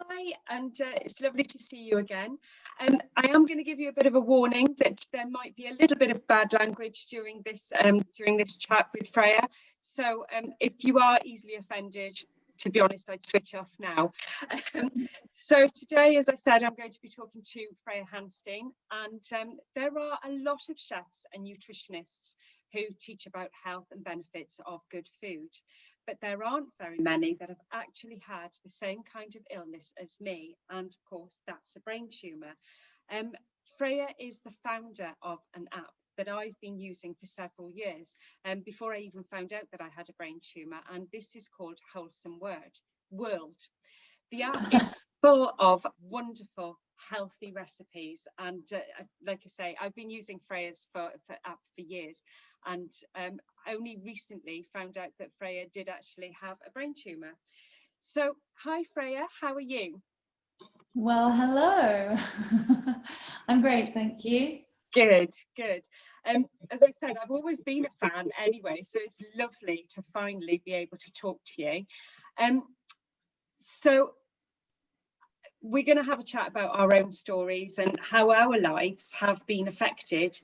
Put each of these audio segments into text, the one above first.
Hi, and it's lovely to see you again. I am going to give you a bit of a warning that there might be a little bit of bad language during this chat with Freyja. So if you are easily offended, to be honest, I'd switch off now. So today, as I said, I'm going to be talking to Freyja Hanstein, and there are a lot of chefs and nutritionists who teach about health and benefits of good food. But there aren't very many that have actually had the same kind of illness as me, and of course that's a brain tumour. Freyja is the founder of an app that I've been using for several years, before I even found out that I had a brain tumour, and this is called Wholesome World. The app is full of wonderful, healthy recipes, and like I say, I've been using Freyja's app for years, and only recently found out that Freyja did actually have a brain tumour. So, hi Freyja, how are you? Well, hello. I'm great, thank you. Good. As I said, I've always been a fan anyway, so it's lovely to finally be able to talk to you. So we're going to have a chat about our own stories and how our lives have been affected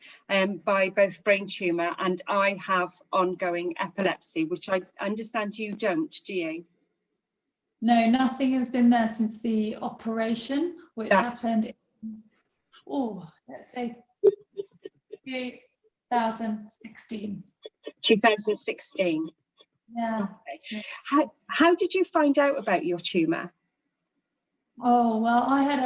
by both brain tumour, and I have ongoing epilepsy, which I understand you don't, do you? No, nothing has been there since the operation, which happened in, let's say 2016. 2016. Yeah. Okay. How did you find out about your tumour? Oh, well, I had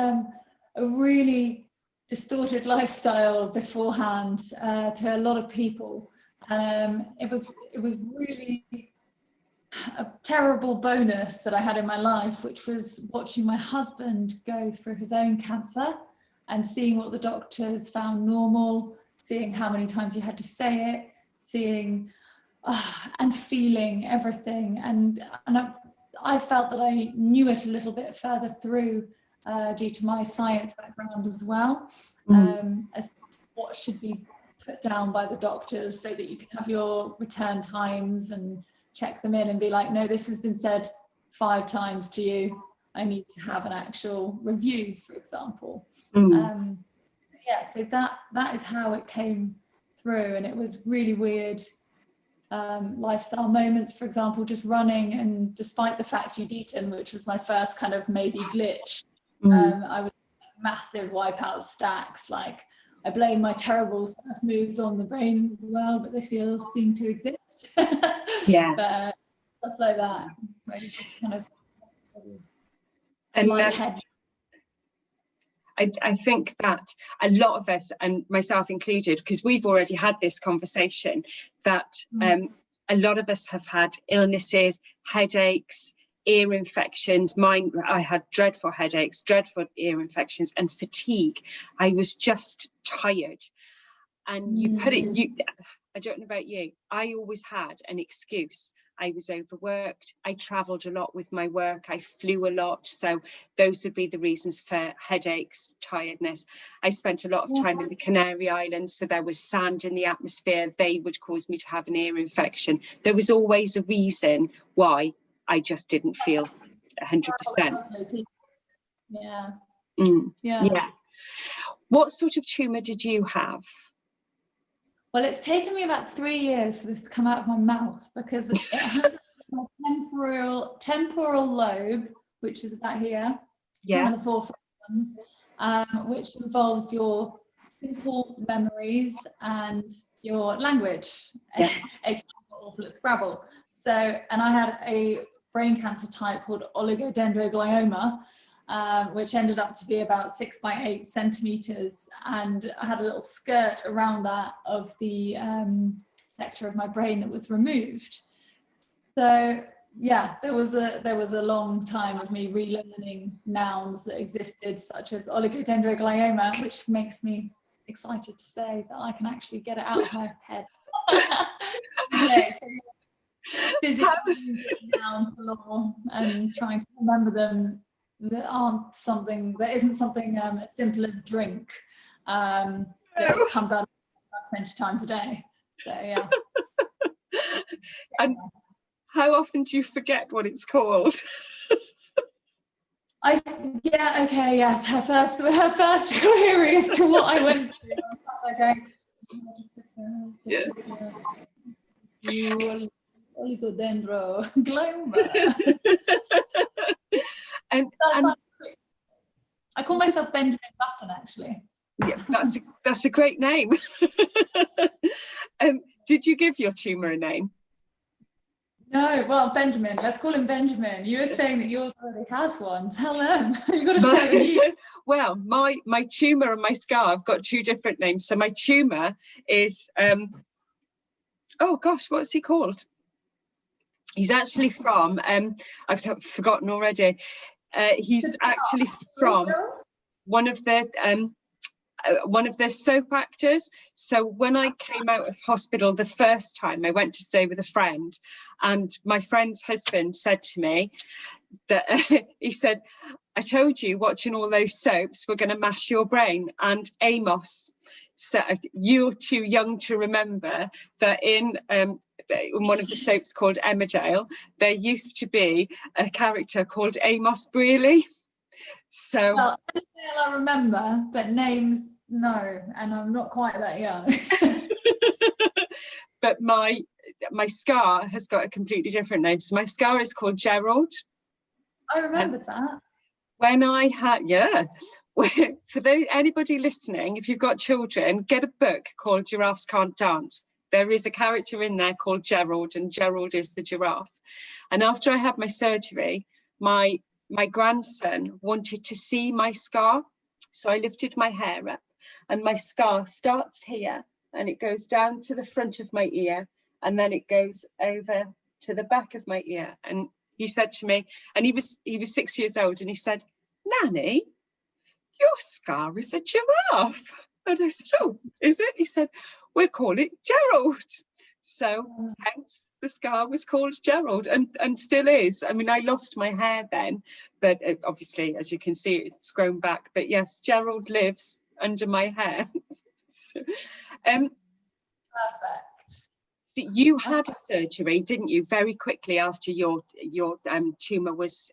a really distorted lifestyle beforehand to a lot of people. It was really a terrible bonus that I had in my life, which was watching my husband go through his own cancer and seeing what the doctors found normal, seeing how many times you had to say it, seeing and feeling everything. And I felt that I knew it a little bit further through due to my science background as well, as what should be put down by the doctors so that you can have your return times and check them in and be like, no, this has been said 5 times to you. I need to have an actual review, for example. Yeah, so that is how it came through, and it was really weird. Lifestyle moments, for example, just running, and despite the fact you'd eaten, which was my first kind of maybe glitch, I was massive wipeout stacks. Like, I blame my terrible moves on the brain as well, but they still seem to exist. Yeah. But stuff like that, where you just kind of I think that a lot of us, and myself included, because we've already had this conversation, that a lot of us have had illnesses, headaches, ear infections. I had dreadful headaches, dreadful ear infections, and fatigue. I was just tired. And I don't know about you, I always had an excuse. I was overworked, I travelled a lot with my work, I flew a lot, so those would be the reasons for headaches, tiredness. I spent a lot of time in the Canary Islands, so there was sand in the atmosphere. They would cause me to have an ear infection. There was always a reason why I just didn't feel 100%. Yeah. What sort of tumour did you have? Well, it's taken me about 3 years for this to come out of my mouth, because it has my temporal lobe, which is about here, one of the 4 ones, which involves your simple memories and your language, aka awful at Scrabble. So, and I had a brain cancer type called oligodendroglioma, which ended up to be about 6 by 8 centimeters, and I had a little skirt around that of the sector of my brain that was removed. So yeah, there was a long time of me relearning nouns that existed, such as oligodendroglioma, which makes me excited to say that I can actually get it out of my head. So physically using nouns galore and trying to remember them that isn't something as simple as drink, that it comes out 20 times a day. So yeah. And how often do you forget what it's called? Yeah, okay, yes. Her first query as to what I went through. I was going, oligodendroglioma. and I call myself Benjamin Button, actually. Yeah, that's a great name. Did you give your tumour a name? No, well, Benjamin. Let's call him Benjamin. You were saying that yours already has one. Tell them. You've got to share the news. Well, my tumour and my scar have got two different names. So my tumour is oh gosh, what's he called? He's actually from I've forgotten already. He's actually from one of the soap actors. So when I came out of hospital the first time, I went to stay with a friend, and my friend's husband said to me that he said, I told you watching all those soaps were going to mash your brain. And Amos, so you're too young to remember that in one of the soaps called Emmerdale, there used to be a character called Amos Brearley. So well, I remember, but names, no, and I'm not quite that young. But my scar has got a completely different name. So my scar is called Gerald. I remember that. When I had, yeah, for anybody listening, if you've got children, get a book called Giraffes Can't Dance. There is a character in there called Gerald, and Gerald is the giraffe. And after I had my surgery, my grandson wanted to see my scar. So I lifted my hair up, and my scar starts here and it goes down to the front of my ear, and then it goes over to the back of my ear. And he said to me, and he was 6 years old, and he said, Nanny, your scar is a giraffe. And I said, oh, is it? He said, we'll call it Gerald. So hence the scar was called Gerald, and still is. I mean, I lost my hair then, but obviously, as you can see, it's grown back. But yes, Gerald lives under my hair. Perfect. So you had a surgery, didn't you, very quickly after your tumour was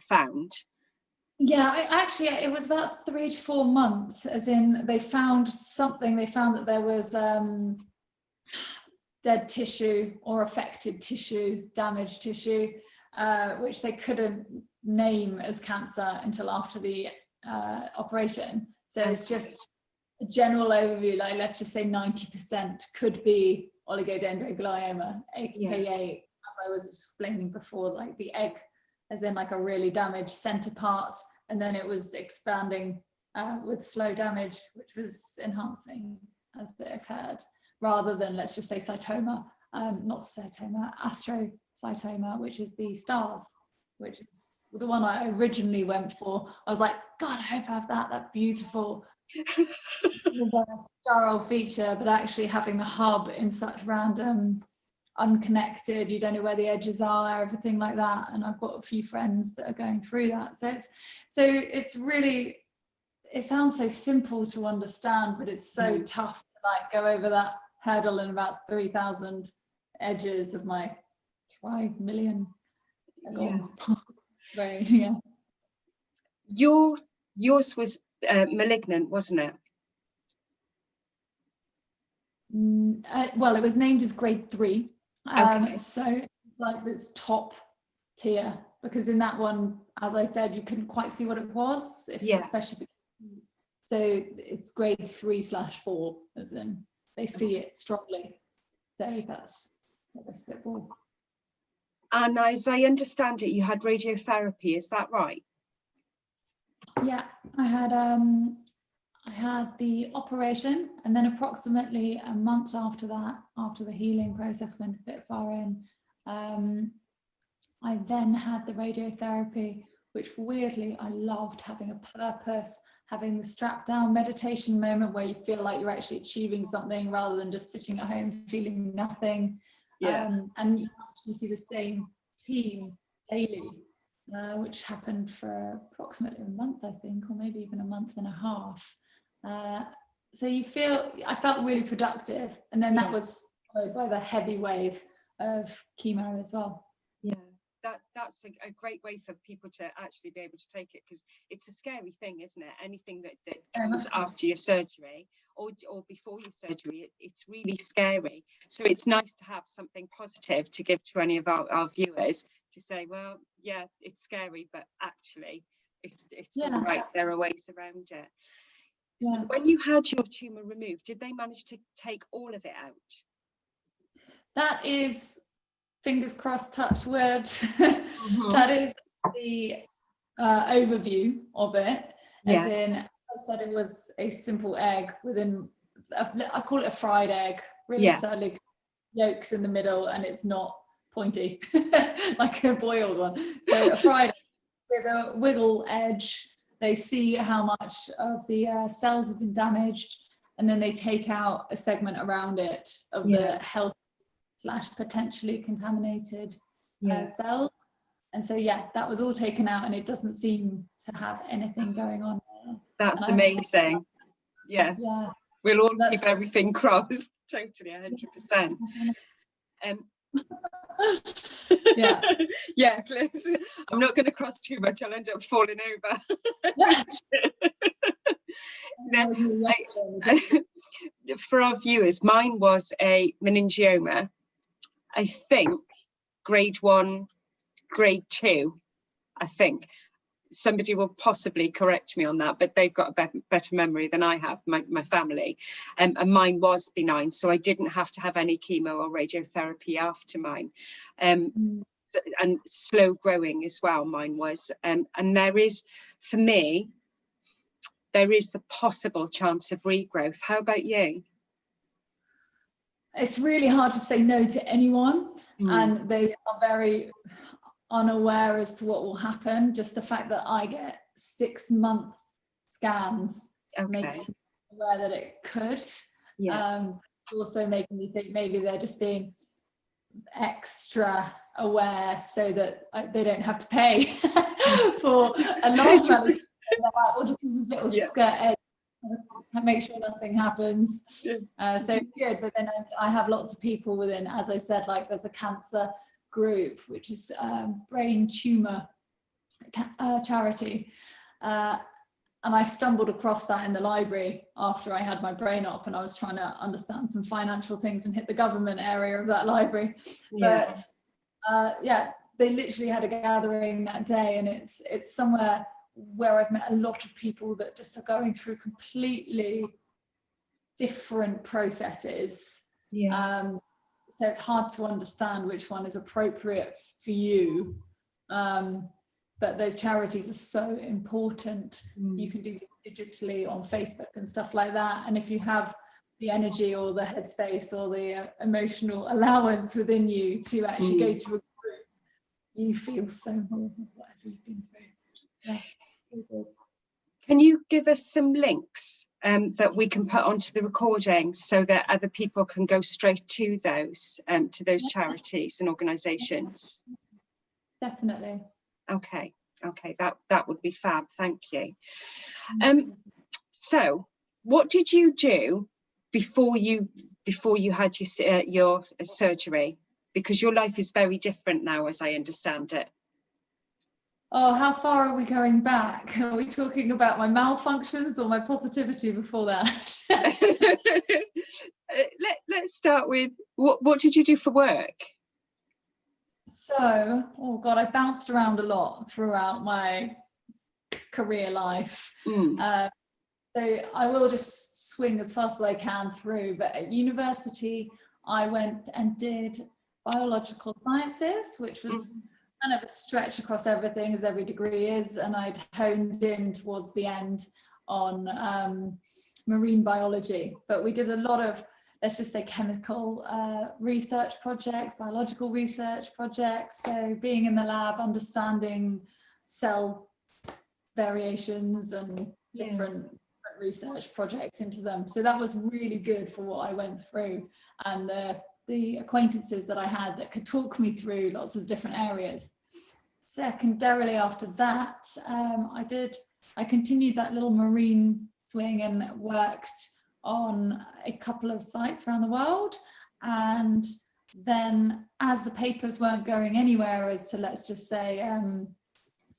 found? Yeah, it was about 3 to 4 months, as in they found something. They found that there was dead tissue or affected tissue, damaged tissue, which they couldn't name as cancer until after the operation. So it's just a general overview, like let's just say 90% could be oligodendroglioma, aka, as I was explaining before, like the egg, as in like a really damaged center part, and then it was expanding with slow damage, which was enhancing as it occurred, rather than, let's just say, cytoma, not cytoma, astrocytoma, which is the stars, which is the one I originally went for. I was like, God, I hope I have that beautiful sterile feature, but actually having the hub in such random, unconnected, you don't know where the edges are, everything like that. And I've got a few friends that are going through that. So it's really, it sounds so simple to understand, but it's so tough to like go over that hurdle in about 3,000 edges of my 5 million. Yeah. Yours was malignant, wasn't it? Well, it was named as grade 3. Okay. So like this top tier, because in that one, as I said, you couldn't quite see what it was, especially. So it's grade 3/4, as in they see it strongly. So that's what this bit for. And as I understand it, you had radiotherapy, is that right? Yeah, I had the operation, and then approximately a month after that, after the healing process went a bit far in, I then had the radiotherapy, which weirdly I loved, having a purpose, having the strap down meditation moment where you feel like you're actually achieving something rather than just sitting at home feeling nothing. And you actually see the same team daily, which happened for approximately a month, I think, or maybe even a month and a half. So I felt really productive, and then that was followed by the heavy wave of chemo as well. Yeah, that's a great way for people to actually be able to take it, because it's a scary thing, isn't it? Anything that comes after your surgery or before your surgery, it's really scary. So it's nice to have something positive to give to any of our viewers, to say, well, yeah, it's scary, but actually it's all right. There are ways around it. So when you had your tumour removed, did they manage to take all of it out? That is, fingers crossed, touch wood. That is the overview of it. As in, as I said, it was a simple egg within, I call it a fried egg, really sadly, yolks in the middle, and it's not pointy like a boiled one. So a fried egg with a wiggle edge. They see how much of the cells have been damaged, and then they take out a segment around it of the healthy / potentially contaminated cells. And so that was all taken out, and it doesn't seem to have anything going on now. That's amazing. We'll all keep everything crossed. Totally, 100%. I'm not going to cross too much, I'll end up falling over. For our viewers, mine was a meningioma, I think grade 1, grade 2, I think. Somebody will possibly correct me on that, but they've got a better memory than I have, my family. And mine was benign, so I didn't have to have any chemo or radiotherapy after mine. And slow growing as well, mine was. And there is, for me, there is the possible chance of regrowth. How about you? It's really hard to say no to anyone, and they are very unaware as to what will happen. Just the fact that I get 6-month scans makes me aware that it could. Also making me think maybe they're just being extra aware so that they don't have to pay for a large amount of or just this little skirt edge and make sure nothing happens. So it's good. But then I have lots of people within, as I said, like there's a cancer group which is brain tumour charity, and I stumbled across that in the library after I had my brain op, and I was trying to understand some financial things and hit the government area of that library. But they literally had a gathering that day, and it's somewhere where I've met a lot of people that just are going through completely different processes. So it's hard to understand which one is appropriate for you. But those charities are so important. You can do it digitally on Facebook and stuff like that. And if you have the energy or the headspace or the emotional allowance within you to actually go to a group, you feel so normal, whatever you've been through. So good. Can you give us some links that we can put onto the recording so that other people can go straight to those charities and organisations? Definitely. Okay, that would be fab. Thank you. So, what did you do before you had your surgery? Because your life is very different now, as I understand it. Oh, how far are we going back? Are we talking about my malfunctions or my positivity before that? Let's start with what did you do for work? So, oh God, I bounced around a lot throughout my career life. So I will just swing as fast as I can through. But at university, I went and did biological sciences, which was kind of a stretch across everything, as every degree is. And I'd honed in towards the end on marine biology. But we did a lot of, let's just say, chemical research projects, biological research projects. So being in the lab, understanding cell variations and different research projects into them. So that was really good for what I went through, and the acquaintances that I had that could talk me through lots of different areas. Secondarily, after that, I continued that little marine swing and worked on a couple of sites around the world, and then as the papers weren't going anywhere as to, let's just say,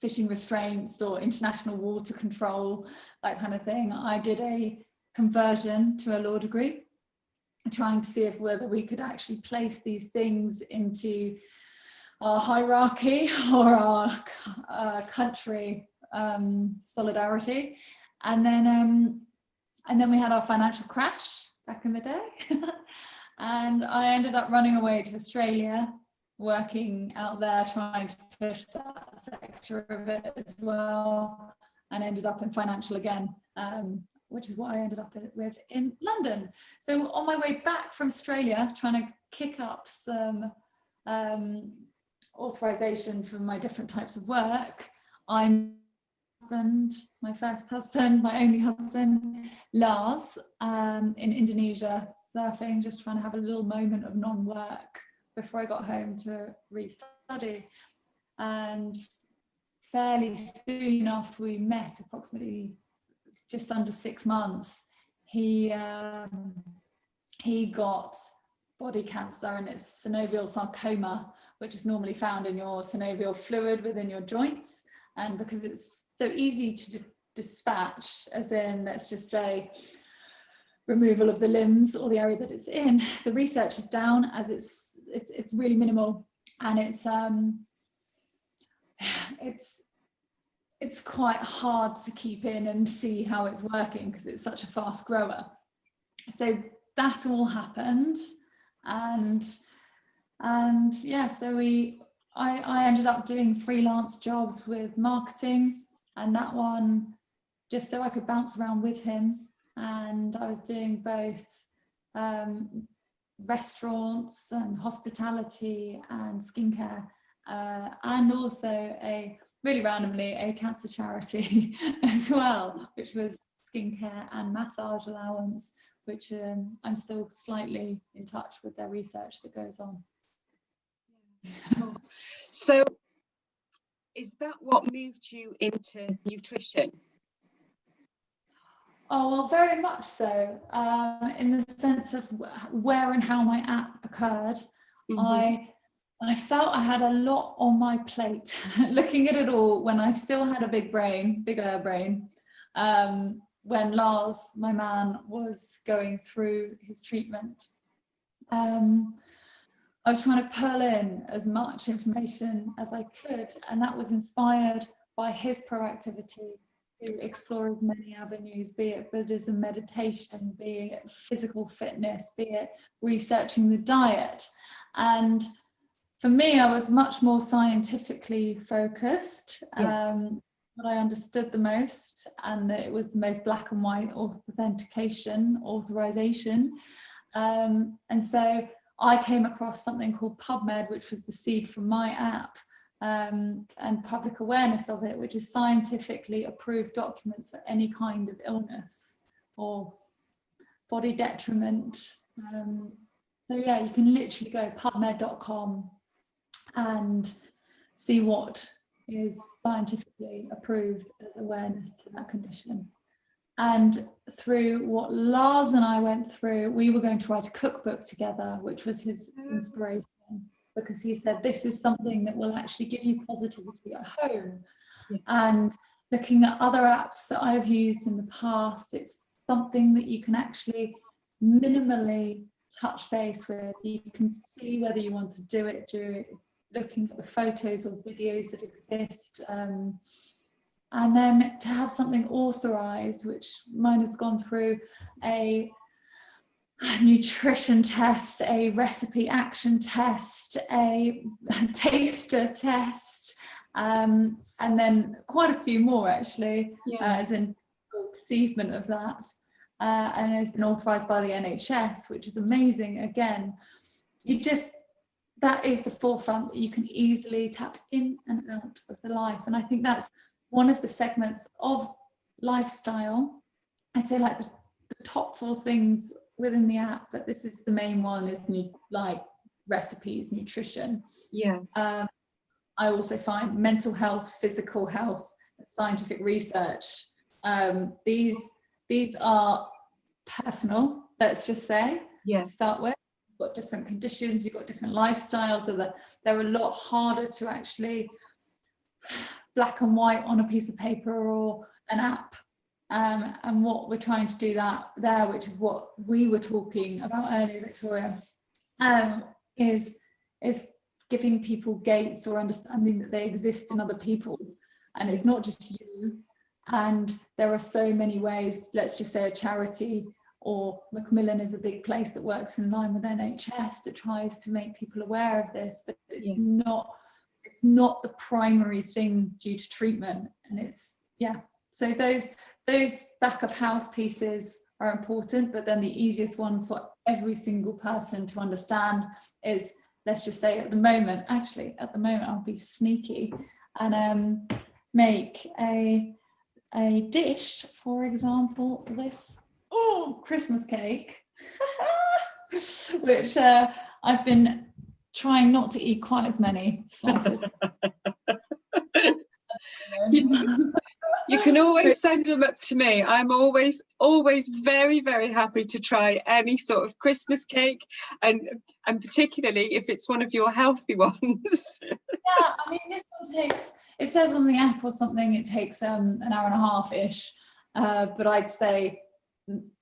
fishing restraints or international water control, that kind of thing, I did a conversion to a law degree, trying to see if whether we could actually place these things into our hierarchy or our country solidarity. And then we had our financial crash back in the day. And I ended up running away to Australia, working out there, trying to push that sector of it as well, and ended up in financial again, which is what I ended up with in London. So on my way back from Australia, trying to kick up some authorization for my different types of work, my first husband, my only husband, Lars, in Indonesia, surfing, just trying to have a little moment of non-work before I got home to restudy. And fairly soon after we met, approximately just under 6 months, he got body cancer, and it's synovial sarcoma, which is normally found in your synovial fluid within your joints. And because it's so easy to dispatch, as in, let's just say, removal of the limbs or the area that it's in, the research is down, as it's really minimal, and it's quite hard to keep in and see how it's working because it's such a fast grower. So that all happened, and yeah, so I ended up doing freelance jobs with marketing, and that one just so I could bounce around with him. And I was doing both restaurants and hospitality and skincare, and also really randomly a cancer charity as well, which was skincare and massage allowance, which I'm still slightly in touch with their research that goes on. So is that what moved you into nutrition? Oh, well, very much so, in the sense of where and how my app occurred. Mm-hmm. I felt I had a lot on my plate looking at it all when I still had a bigger brain. When Lars, my man, was going through his treatment. I was trying to pull in as much information as I could, and that was inspired by his proactivity to explore as many avenues, be it Buddhism, meditation, be it physical fitness, be it researching the diet. And for me, I was much more scientifically focused, what I understood the most, and that it was the most black and white authorization. And so I came across something called PubMed, which was the seed from my app, and public awareness of it, which is scientifically approved documents for any kind of illness or body detriment. So yeah, you can literally go pubmed.com and see what is scientifically approved as awareness to that condition. And through what Lars and I went through, we were going to write a cookbook together, which was his inspiration, because he said, this is something that will actually give you positivity at home. Yeah. And looking at other apps that I've used in the past, it's something that you can actually minimally touch base with. You can see whether you want to do it during looking at the photos or videos that exist. And then to have something authorized, which mine has gone through a nutrition test, a recipe action test, a taster test, and then quite a few more actually, as in perceivement of that. And it's been authorized by the NHS, which is amazing. Again, that is the forefront that you can easily tap in and out of the life. And I think that's one of the segments of lifestyle. I'd say like the top 4 things within the app, but this is the main one, is like recipes, nutrition. Yeah. I also find mental health, physical health, scientific research. These are personal, let's just say, to start with. got different conditions, you've got different lifestyles, so they're a lot harder to actually black and white on a piece of paper or an app. And what we're trying to do there, which is what we were talking about earlier, Victoria, is giving people gates or understanding that they exist in other people, and it's not just you. And there are so many ways, let's just say a charity or Macmillan is a big place that works in line with NHS that tries to make people aware of this, but it's not the primary thing due to treatment. And so those back of house pieces are important, but then the easiest one for every single person to understand is, let's just say at the moment I'll be sneaky and make a dish, for example, this Christmas cake, which I've been trying not to eat quite as many slices. You can always send them up to me. I'm always very, very happy to try any sort of Christmas cake, and particularly if it's one of your healthy ones. Yeah, I mean, this one takes, it says on the app or something, it takes an hour and a half-ish, but I'd say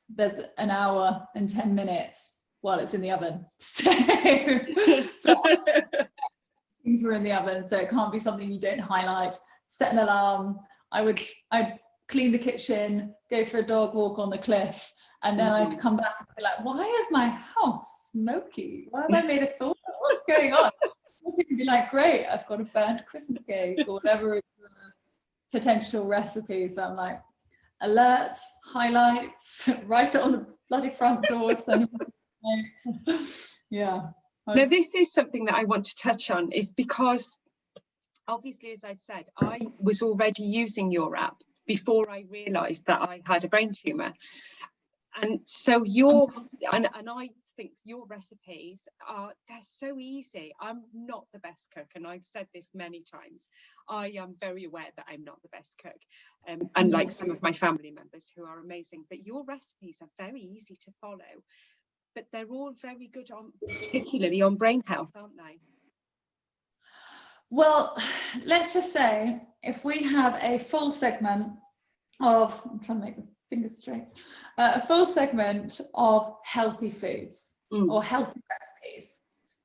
there's an hour and 10 minutes while it's in the oven. So things were in the oven, so it can't be something you don't highlight. Set an alarm. I'd clean the kitchen, go for a dog walk on the cliff, and then I'd come back and be like, why is my house smoky? Why have I made a sauna? What's going on? You'd be like, great, I've got a burnt Christmas cake or whatever is the potential recipe. So I'm like, alerts, highlights, write it on the bloody front door if anyone. Yeah. Now, this is something that I want to touch on, is because obviously, as I've said, I was already using your app before I realised that I had a brain tumour. And so and I think your recipes they're so easy. I'm not the best cook, and I've said this many times. I am very aware that I'm not the best cook, unlike some of my family members who are amazing. But your recipes are very easy to follow, but they're all very good particularly on brain health, aren't they? Well, let's just say if we have a full segment of, I'm trying to make the fingers straight, a full segment of healthy foods or healthy recipes.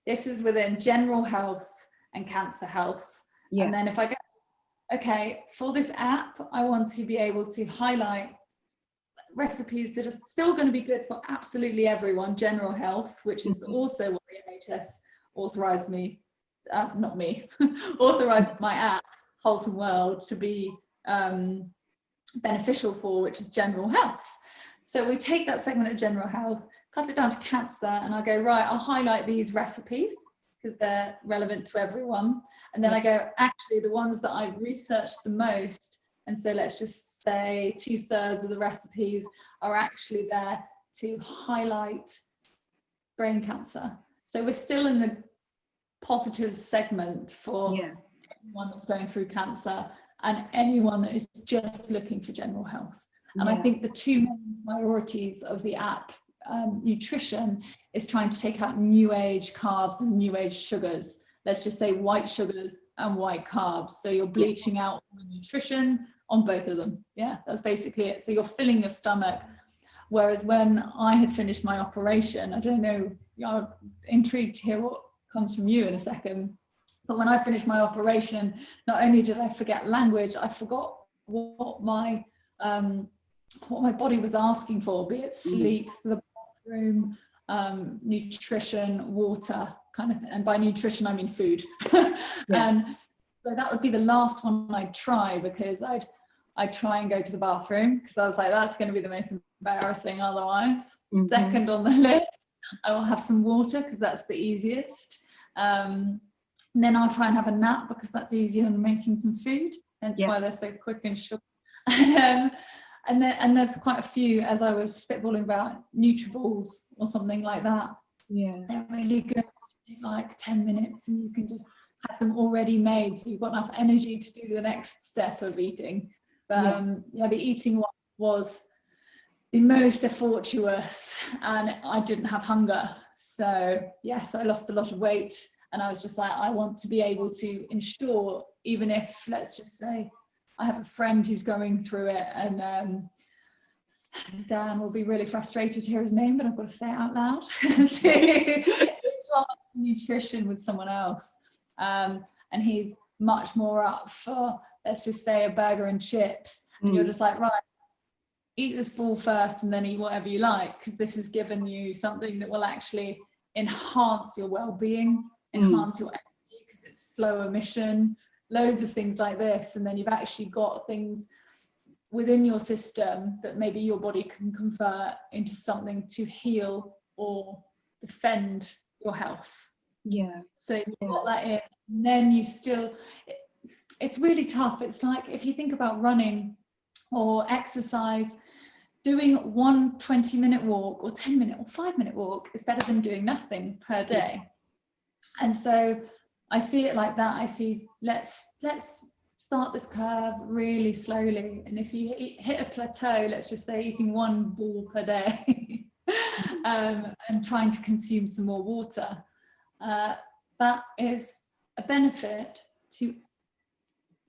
This is within general health and cancer health. Yeah. And then if I go, okay, for this app, I want to be able to highlight recipes that are still going to be good for absolutely everyone, general health, which is also what the NHS authorised me. Not me, authorised my app, Wholesome World, to be beneficial for, which is general health. So we take that segment of general health, cut it down to cancer, and I go, right, I'll highlight these recipes because they're relevant to everyone. And then I go, actually, the ones that I've researched the most, and so let's just say 2/3 of the recipes are actually there to highlight brain cancer. So we're still in the positive segment for anyone that's going through cancer and anyone that is just looking for general health. And I think the two main priorities of the app, nutrition, is trying to take out new age carbs and new age sugars. Let's just say white sugars and white carbs. So you're bleaching out the nutrition on both of them. Yeah, that's basically it. So you're filling your stomach. Whereas when I had finished my operation, I don't know, I'm intrigued to hear what comes from you in a second, but when I finished my operation, not only did I forget language, I forgot what my body was asking for, be it sleep, the bathroom, nutrition, water, kind of thing. And by nutrition I mean food. And so that would be the last one I'd try, because I'd try and go to the bathroom because I was like, that's going to be the most embarrassing otherwise. Second on the list, I will have some water because that's the easiest. And then I'll try and have a nap because that's easier than making some food. That's why they're so quick and short. And there's quite a few, as I was spitballing about, Nutriballs or something like that. Yeah, they're really good. Like 10 minutes, and you can just have them already made, so you've got enough energy to do the next step of eating. But the eating one was the most fortuitous, and I didn't have hunger, So yes, I lost a lot of weight, and I was just like, I want to be able to ensure, even if, let's just say, I have a friend who's going through it, and Dan will be really frustrated to hear his name, but I've got to say it out loud, to explore nutrition with someone else. And he's much more up for, let's just say, a burger and chips. And you're just like, right, eat this ball first and then eat whatever you like, because this has given you something that will actually enhance your well-being, enhance your energy, because it's slow emission, loads of things like this. And then you've actually got things within your system that maybe your body can convert into something to heal or defend your health. Yeah. So you've got that in, and then you still, it's really tough. It's like, if you think about running or exercise, doing one 20-minute walk or 10-minute or 5-minute walk is better than doing nothing per day. And so I see it like that. I see, let's start this curve really slowly, and if you hit a plateau, let's just say eating one ball per day, and trying to consume some more water, that is a benefit to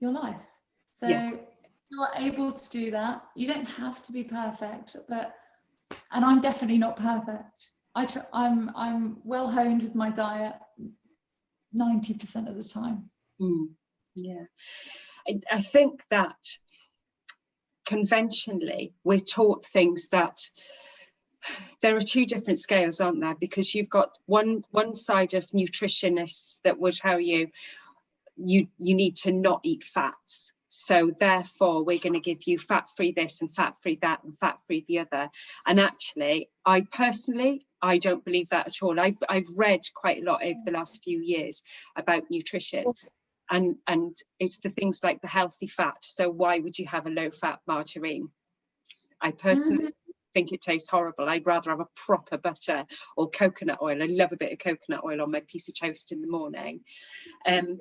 your life. So if you're able to do that, you don't have to be perfect, and I'm definitely not perfect. I'm well honed with my diet 90% of the time. Yeah. I think that conventionally we're taught things that there are two different scales, aren't there? Because you've got one side of nutritionists that will tell you need to not eat fats, so therefore we're going to give you fat-free this and fat-free that and fat-free the other. And actually, I don't believe that at all. I've read quite a lot over the last few years about nutrition. And it's the things like the healthy fat. So why would you have a low-fat margarine? I personally think it tastes horrible. I'd rather have a proper butter or coconut oil. I love a bit of coconut oil on my piece of toast in the morning. And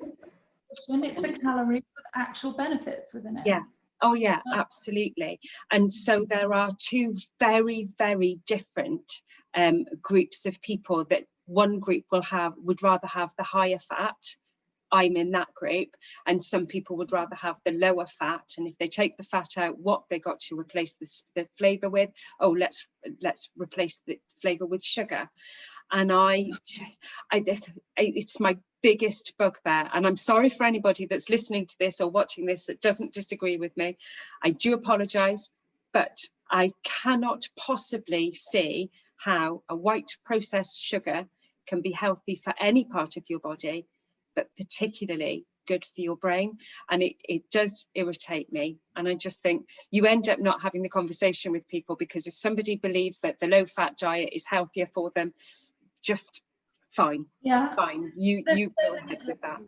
it's the calories with actual benefits within it. Yeah. Oh yeah, absolutely. And so there are two very, very different groups of people. That one group would rather have the higher fat. I'm in that group, and some people would rather have the lower fat, and if they take the fat out, what they got to replace the flavor with? Oh, let's replace the flavor with sugar. And it's my biggest bugbear, and I'm sorry for anybody that's listening to this or watching this that doesn't disagree with me. I do apologize, but I cannot possibly see how a white processed sugar can be healthy for any part of your body, but particularly good for your brain. And it does irritate me. And I just think you end up not having the conversation with people, because if somebody believes that the low fat diet is healthier for them, just fine. Fine. You go ahead with that.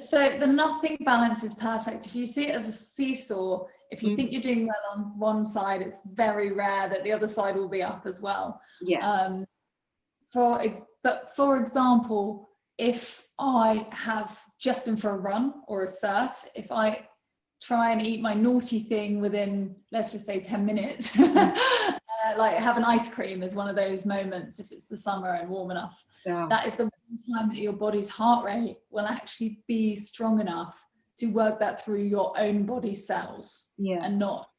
So the nothing balance is perfect. If you see it as a seesaw, if you think you're doing well on one side, it's very rare that the other side will be up as well. Yeah. But for example, if I have just been for a run or a surf, if I try and eat my naughty thing within, let's just say 10 minutes, like have an ice cream is one of those moments, if it's the summer and warm enough, that is the one time that your body's heart rate will actually be strong enough to work that through your own body cells. And not,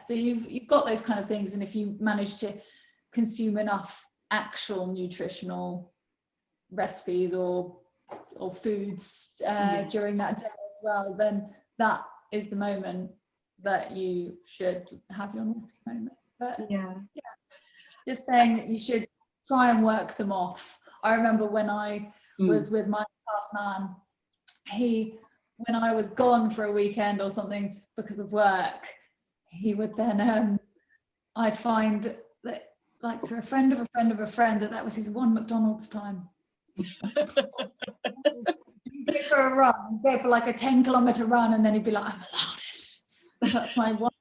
so you've got those kind of things. And if you manage to consume enough actual nutritional recipes or foods during that day as well, then that is the moment that you should have your naughty moment. But just saying that you should try and work them off. I remember when I was with my past man, when I was gone for a weekend or something because of work, he would then I'd find that, like, through a friend of a friend of a friend, that was his one McDonald's time. Go for a run, go for like a 10-kilometer run, and then he'd be like, I'm allowed it. That's my one.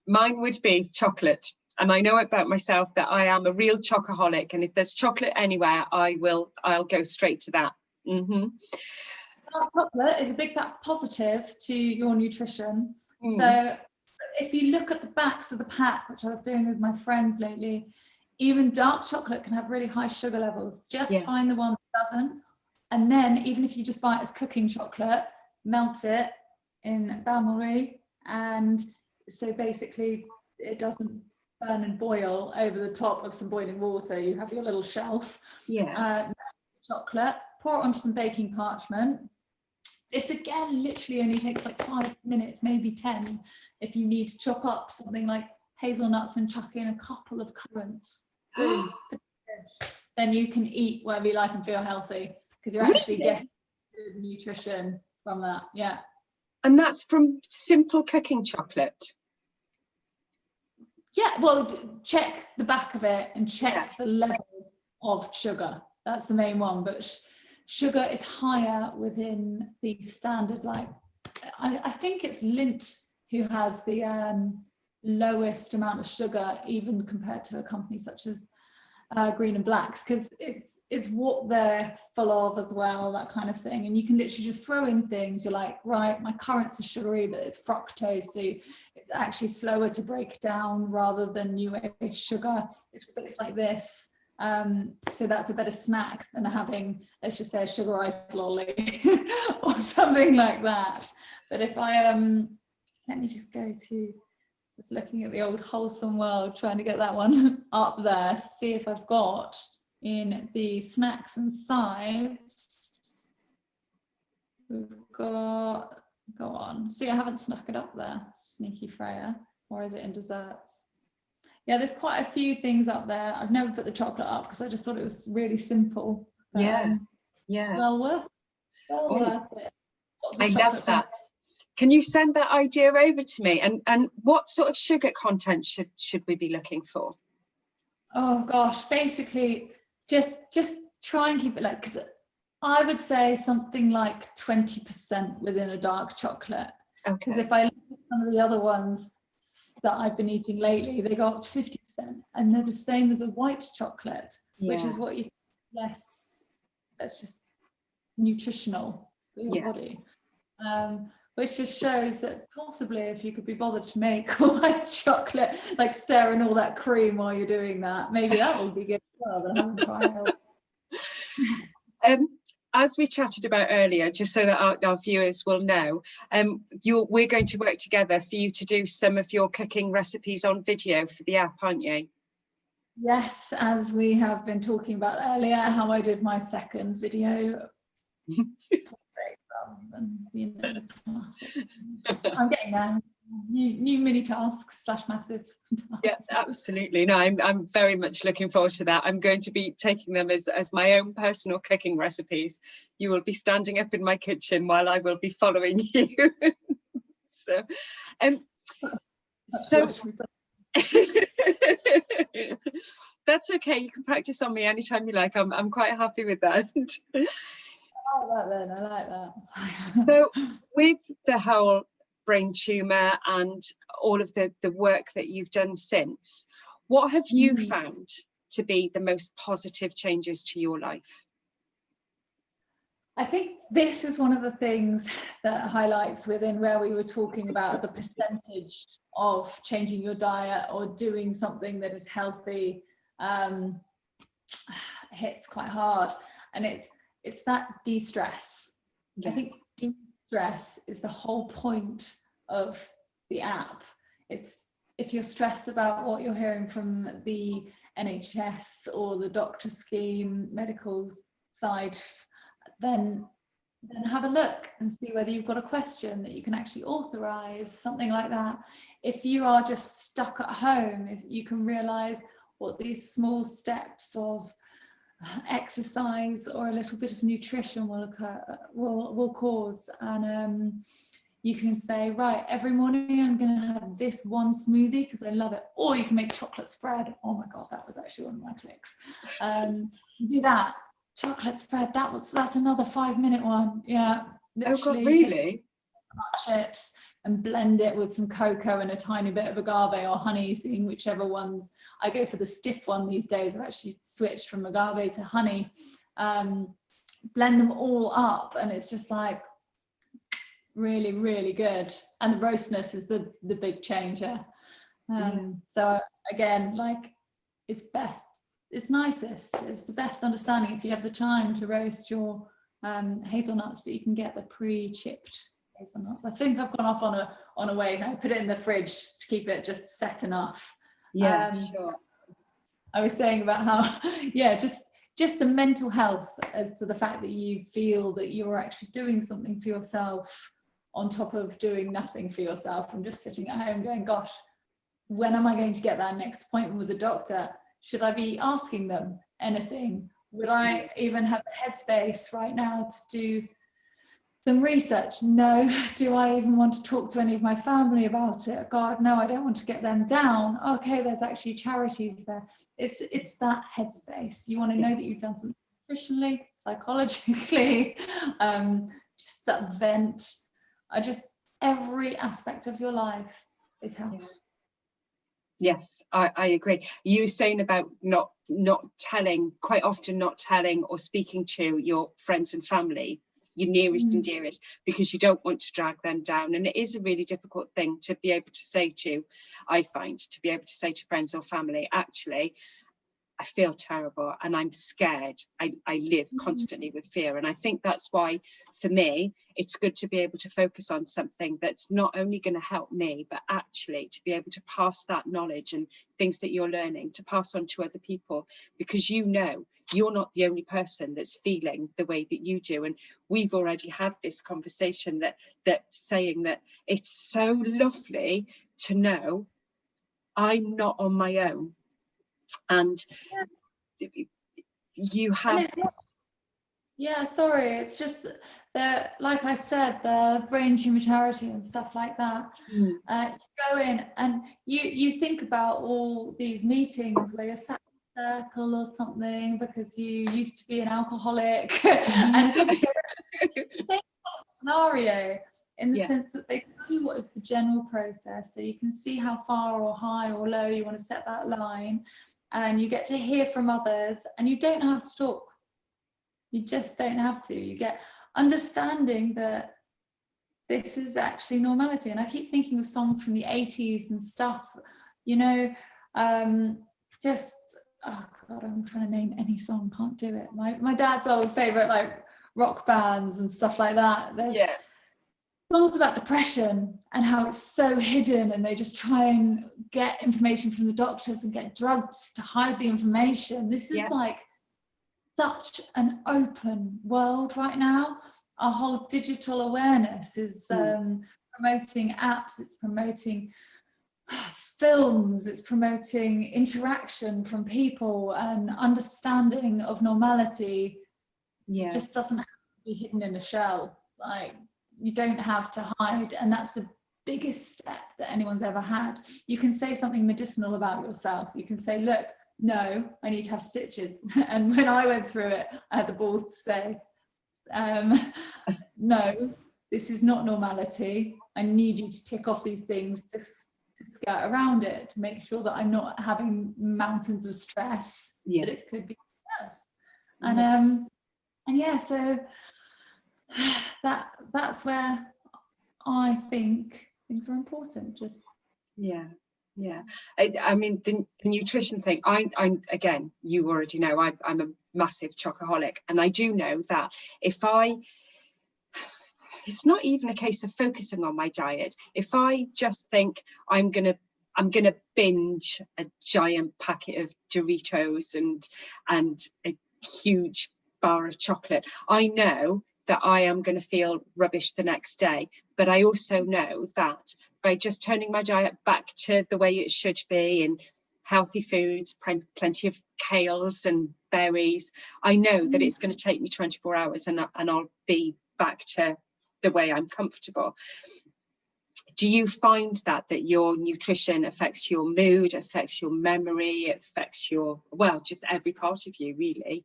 Mine would be chocolate. And I know about myself that I am a real chocoholic, and if there's chocolate anywhere, I'll go straight to that. Chocolate is a big positive to your nutrition. So if you look at the backs of the pack, which I was doing with my friends lately, even dark chocolate can have really high sugar levels. Just find the one that doesn't. And then even if you just buy it as cooking chocolate, melt it in bain-marie. And so basically it doesn't burn and boil over the top of some boiling water. You have your little shelf. Chocolate, pour it onto some baking parchment. This again literally only takes like 5 minutes, maybe 10, if you need to chop up something like hazelnuts and chuck in a couple of currants. Boom. Then you can eat whatever you like and feel healthy, because you're actually getting good nutrition from that. Yeah. And that's from simple cooking chocolate? Yeah, well, check the back of it and check the level of sugar. That's the main one. But sugar is higher within the standard, like, I think it's Lindt who has the lowest amount of sugar, even compared to a company such as Green and Blacks, because it's what they're full of as well, that kind of thing. And you can literally just throw in things. You're like, right, my currants are sugary, but it's fructose, so it's actually slower to break down rather than new age sugar. It's like this. So that's a better snack than having, let's just say, a sugarized lolly or something like that. But if I let me just go to, just looking at the old Wholesome World, trying to get that one up there, see if I've got in the snacks and sides. We've got, go on. See, I haven't snuck it up there, sneaky Freyja. Or is it in desserts? Yeah, there's quite a few things up there. I've never put the chocolate up because I just thought it was really simple. But, well worth it. I love that. Can you send that idea over to me? And what sort of sugar content should we be looking for? Oh gosh, basically just try and keep it like, because I would say something like 20% within a dark chocolate. Because if I look at some of the other ones that I've been eating lately, they go up to 50%, and they're the same as the white chocolate, which is what you less, that's just nutritional for your body. Which just shows that possibly if you could be bothered to make white chocolate, like stirring all that cream while you're doing that, maybe that would be good as well, but I haven't tried. As we chatted about earlier, just so that our viewers will know, we're going to work together for you to do some of your cooking recipes on video for the app, aren't you? Yes, as we have been talking about earlier, how I did my second video. The classic. I'm getting there. New mini tasks / massive tasks. Yeah, absolutely. No, I'm very much looking forward to that. I'm going to be taking them as my own personal cooking recipes. You will be standing up in my kitchen while I will be following you. So that's okay. You can practice on me anytime you like. I'm quite happy with that. I like that then. I like that. So with the whole brain tumour and all of the work that you've done since, what have you found to be the most positive changes to your life? I think this is one of the things that highlights within where we were talking about the percentage of changing your diet or doing something that is healthy hits quite hard, and it's that de-stress. I think de-stress is the whole point of the app. It's if you're stressed about what you're hearing from the NHS or the doctor scheme, medical side, then have a look and see whether you've got a question that you can actually authorize, something like that. If you are just stuck at home, if you can realize what these small steps of exercise or a little bit of nutrition will cause, and you can say, right, every morning I'm going to have this one smoothie because I love it, or you can make chocolate spread. Oh my god, that was actually one of my clicks. You do that chocolate spread, that's another 5-minute one. Literally. Really? Chips and blend it with some cocoa and a tiny bit of agave or honey, seeing whichever ones. I go for the stiff one these days. I've actually switched from agave to honey. Blend them all up, and it's just like really, really good. And the roastness is the big changer. So again, like, it's best, it's nicest, it's the best understanding if you have the time to roast your hazelnuts, but you can get the pre-chipped hazelnuts. I think I've gone off on a way. I put it in the fridge to keep it just set enough. Sure. I was saying about how, just the mental health, as to the fact that you feel that you're actually doing something for yourself on top of doing nothing for yourself, and just sitting at home going, gosh, when am I going to get that next appointment with the doctor? Should I be asking them anything? Would I even have the headspace right now to do some research? No. Do I even want to talk to any of my family about it? God, no, I don't want to get them down. Okay, there's actually charities there. It's that headspace. You want to know that you've done something nutritionally, psychologically, just that vent. Every aspect of your life is health. Yes, I agree. You were saying about not telling, quite often not telling or speaking to your friends and family, your nearest and dearest, because you don't want to drag them down. And it is a really difficult thing to be able to say to, I find, to be able to say to friends or family, actually, I feel terrible and I'm scared. I live constantly with fear. And I think that's why, for me, it's good to be able to focus on something that's not only going to help me, but actually to be able to pass that knowledge and things that you're learning to pass on to other people, because you know you're not the only person that's feeling the way that you do. And we've already had this conversation that saying that it's so lovely to know I'm not on my own. And you have it's just the, like I said, the brain tumor charity and stuff like that. You go in and you think about all these meetings where you're sat in a circle or something because you used to be an alcoholic, and people go the same kind of scenario, in the sense that they tell you what is the general process, so you can see how far or high or low you want to set that line. And you get to hear from others, and you don't have to talk. You just don't have to. You get understanding that this is actually normality. And I keep thinking of songs from the 80s and stuff, you know, just, oh God, I'm trying to name any song, can't do it. My dad's old favourite, like, rock bands and stuff like that. There's songs about depression and how it's so hidden, and they just try and get information from the doctors and get drugs to hide the information. This is like such an open world right now. Our whole digital awareness is promoting apps, it's promoting films, it's promoting interaction from people, and understanding of normality just doesn't have to be hidden in a shell. Like, you don't have to hide, and that's the biggest step that anyone's ever had. You can say something medicinal about yourself. You can say, look, no, I need to have stitches. And when I went through it, I had the balls to say, no, this is not normality. I need you to tick off these things to skirt around it, to make sure that I'm not having mountains of stress, that it could be worse. So that's where I think things are important. Just I mean, the nutrition thing, I'm again, you already know I'm a massive chocoholic, and I do know that it's not even a case of focusing on my diet. If I just think I'm gonna binge a giant packet of Doritos and a huge bar of chocolate, I know that I am going to feel rubbish the next day. But I also know that by just turning my diet back to the way it should be, and healthy foods, plenty of kales and berries, I know that it's going to take me 24 hours and I'll be back to the way I'm comfortable. Do you find that your nutrition affects your mood, affects your memory, affects your, well, just every part of you, really?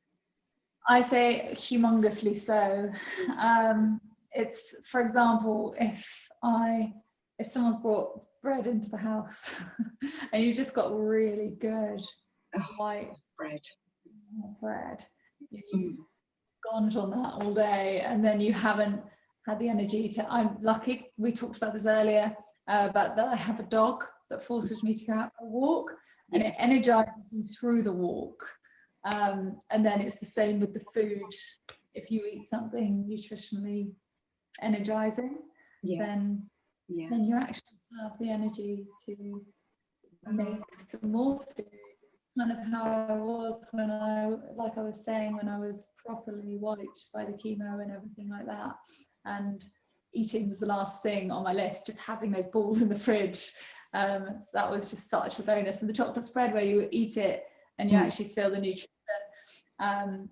I say humongously so. It's, for example, if someone's brought bread into the house and you just got really good white bread, you've gone on that all day, and then you haven't had the energy to, I'm lucky, we talked about this earlier, but that I have a dog that forces me to go out for a walk, and it energizes you through the walk. And then it's the same with the food. If you eat something nutritionally energizing, then you actually have the energy to make some more food. Kind of how I was when like I was saying, when I was properly wiped by the chemo and everything like that, and eating was the last thing on my list, just having those balls in the fridge, that was just such a bonus. And the chocolate spread, where you eat it and you actually feel the nutrition, and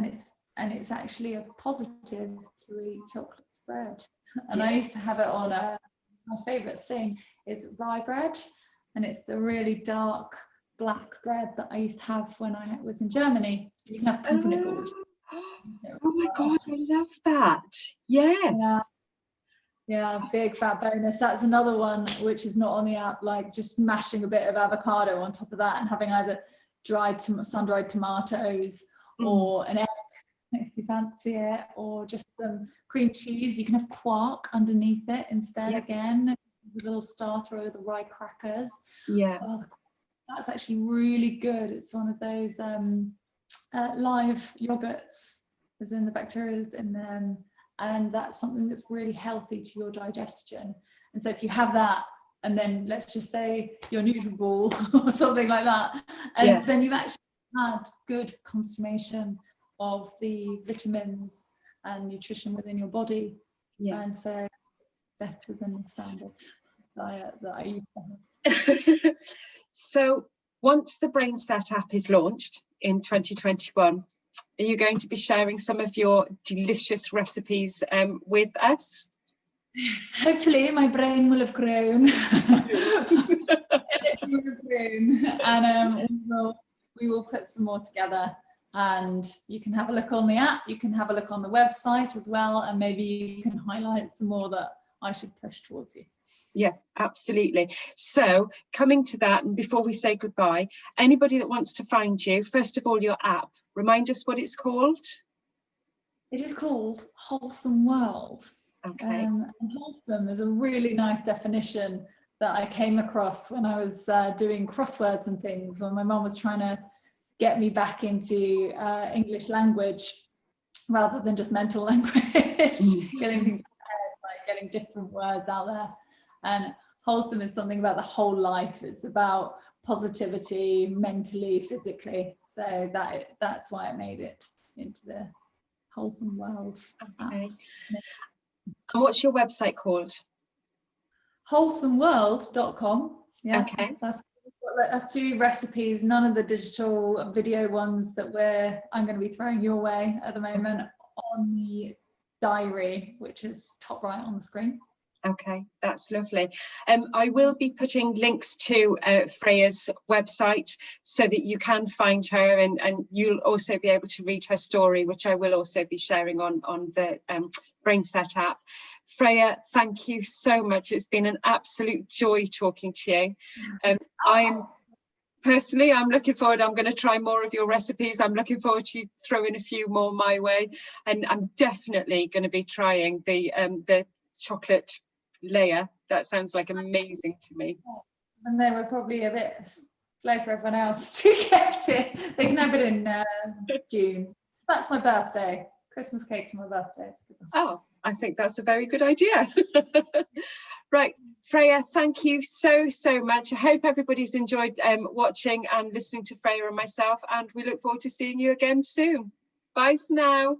it's actually a positive to eat chocolate spread. And I used to have it on my favorite thing is rye bread, and it's the really dark black bread that I used to have when I was in Germany. You can have pumpernickel. Oh my God, I love that. Yes. Yeah, big fat bonus. That's another one which is not on the app, like just mashing a bit of avocado on top of that and having either sun-dried tomatoes or an egg if you fancy it, or just some cream cheese. You can have quark underneath it instead. Again, a little starter, or the rye crackers. That's actually really good. It's one of those live yogurts, as in the bacteria is in them, and that's something that's really healthy to your digestion. And so if you have that, and then let's just say your Nutriball or something like that, and then you've actually had good consummation of the vitamins and nutrition within your body. And so better than the standard diet that I used to have. So once the BrainSet app is launched in 2021, are you going to be sharing some of your delicious recipes with us? Hopefully my brain will have grown. And we will put some more together, and you can have a look on the app, you can have a look on the website as well, and maybe you can highlight some more that I should push towards you. Yeah, absolutely. So coming to that, and before we say goodbye, anybody that wants to find you, first of all, your app, remind us what it's called. It is called Wholesome World. Okay. And wholesome is a really nice definition that I came across when I was doing crosswords and things, when my mum was trying to get me back into English language rather than just mental language, getting things like getting different words out there. And wholesome is something about the whole life. It's about positivity, mentally, physically. So that's why I made it into the Wholesome World. Okay. And what's your website called? wholesomeworld.com. Yeah, okay. That's a few recipes, none of the digital video ones that I'm going to be throwing your way at the moment, on the diary, which is top right on the screen. Okay, that's lovely. I will be putting links to Freyja's website so that you can find her, and you'll also be able to read her story, which I will also be sharing on the BrainSet app. Freyja, thank you so much. It's been an absolute joy talking to you. I'm looking forward. I'm going to try more of your recipes. I'm looking forward to you throwing a few more my way, and I'm definitely going to be trying the chocolate layer. That sounds like amazing to me. And they were probably a bit slow for everyone else to get it. They can have it in June. That's my birthday. Christmas cake for my birthday. Oh, I think that's a very good idea. Right, Freyja, thank you so much. I hope everybody's enjoyed watching and listening to Freyja and myself, and we look forward to seeing you again soon. Bye for now.